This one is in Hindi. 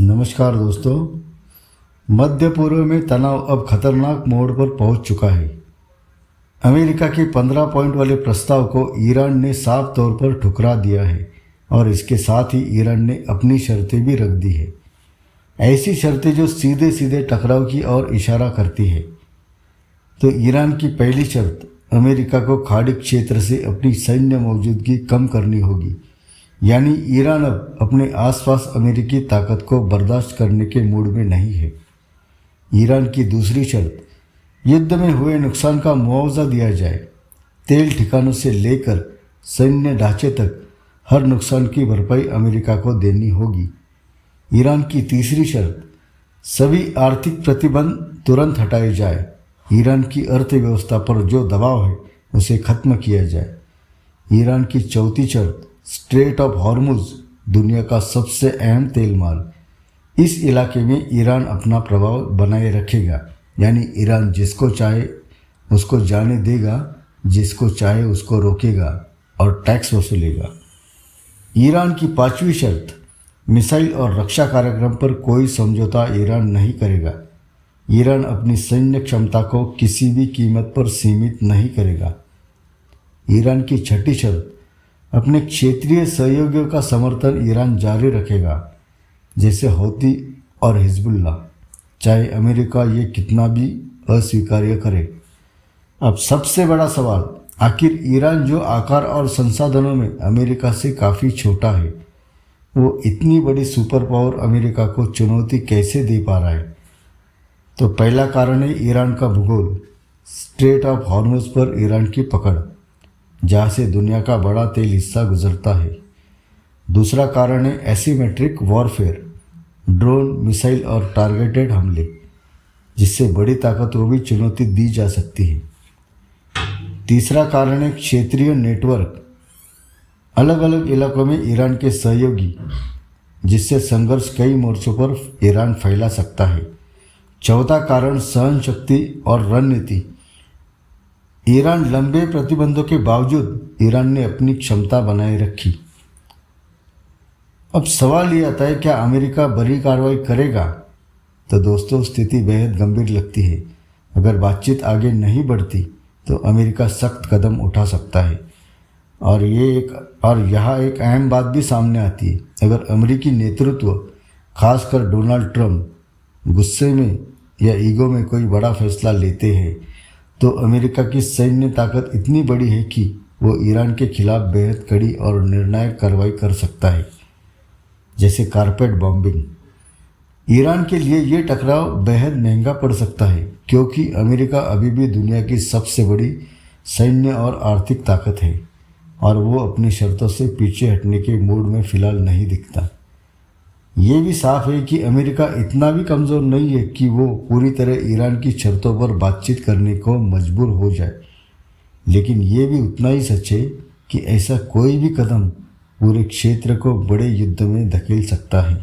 नमस्कार दोस्तों। मध्य पूर्व में तनाव अब खतरनाक मोड़ पर पहुंच चुका है। अमेरिका के 15 पॉइंट वाले प्रस्ताव को ईरान ने साफ तौर पर ठुकरा दिया है और इसके साथ ही ईरान ने अपनी शर्तें भी रख दी है। ऐसी शर्तें जो सीधे सीधे टकराव की ओर इशारा करती है। तो ईरान की पहली शर्त, अमेरिका को खाड़ी क्षेत्र से अपनी सैन्य मौजूदगी कम करनी होगी। यानी ईरान अब अपने आसपास अमेरिकी ताकत को बर्दाश्त करने के मूड में नहीं है। ईरान की दूसरी शर्त, युद्ध में हुए नुकसान का मुआवजा दिया जाए। तेल ठिकानों से लेकर सैन्य ढांचे तक हर नुकसान की भरपाई अमेरिका को देनी होगी। ईरान की तीसरी शर्त, सभी आर्थिक प्रतिबंध तुरंत हटाए जाए। ईरान की अर्थव्यवस्था पर जो दबाव है उसे खत्म किया जाए। ईरान की चौथी शर्त, स्ट्रेट ऑफ हॉर्मुज दुनिया का सबसे अहम तेल मार्ग। इस इलाके में ईरान अपना प्रभाव बनाए रखेगा। यानी ईरान जिसको चाहे उसको जाने देगा, जिसको चाहे उसको रोकेगा और टैक्स वसूलेगा। ईरान की पांचवी शर्त, मिसाइल और रक्षा कार्यक्रम पर कोई समझौता ईरान नहीं करेगा। ईरान अपनी सैन्य क्षमता को किसी भी कीमत पर सीमित नहीं करेगा। ईरान की छठी शर्त, अपने क्षेत्रीय सहयोगियों का समर्थन ईरान जारी रखेगा, जैसे हौती और हिजबुल्लाह, चाहे अमेरिका ये कितना भी अस्वीकार्य करे। अब सबसे बड़ा सवाल, आखिर ईरान जो आकार और संसाधनों में अमेरिका से काफ़ी छोटा है, वो इतनी बड़ी सुपर पावर अमेरिका को चुनौती कैसे दे पा रहा है? तो पहला कारण है ईरान का भूगोल। स्ट्रेट ऑफ हॉर्मुज पर ईरान की पकड़, जहाँ से दुनिया का बड़ा तेल हिस्सा गुजरता है। दूसरा कारण है एसिमेट्रिक वॉरफेयर, ड्रोन, मिसाइल और टारगेटेड हमले, जिससे बड़ी ताकत को भी चुनौती दी जा सकती है। तीसरा कारण है क्षेत्रीय नेटवर्क, अलग अलग इलाकों में ईरान के सहयोगी, जिससे संघर्ष कई मोर्चों पर ईरान फैला सकता है। चौथा कारण सहन शक्ति और रणनीति। ईरान लंबे प्रतिबंधों के बावजूद ईरान ने अपनी क्षमता बनाए रखी। अब सवाल ये आता है, क्या अमेरिका बड़ी कार्रवाई करेगा? तो दोस्तों, स्थिति बेहद गंभीर लगती है। अगर बातचीत आगे नहीं बढ़ती तो अमेरिका सख्त कदम उठा सकता है। और यहाँ एक अहम बात भी सामने आती है। अगर अमेरिकी नेतृत्व, खासकर डोनाल्ड ट्रंप, गुस्से में या ईगो में कोई बड़ा फैसला लेते हैं, तो अमेरिका की सैन्य ताकत इतनी बड़ी है कि वो ईरान के खिलाफ बेहद कड़ी और निर्णायक कार्रवाई कर सकता है, जैसे कारपेट बॉम्बिंग। ईरान के लिए ये टकराव बेहद महंगा पड़ सकता है, क्योंकि अमेरिका अभी भी दुनिया की सबसे बड़ी सैन्य और आर्थिक ताकत है और वो अपनी शर्तों से पीछे हटने के मूड में फिलहाल नहीं दिखता। ये भी साफ है कि अमेरिका इतना भी कमज़ोर नहीं है कि वो पूरी तरह ईरान की शर्तों पर बातचीत करने को मजबूर हो जाए। लेकिन ये भी उतना ही सच है कि ऐसा कोई भी कदम पूरे क्षेत्र को बड़े युद्ध में धकेल सकता है।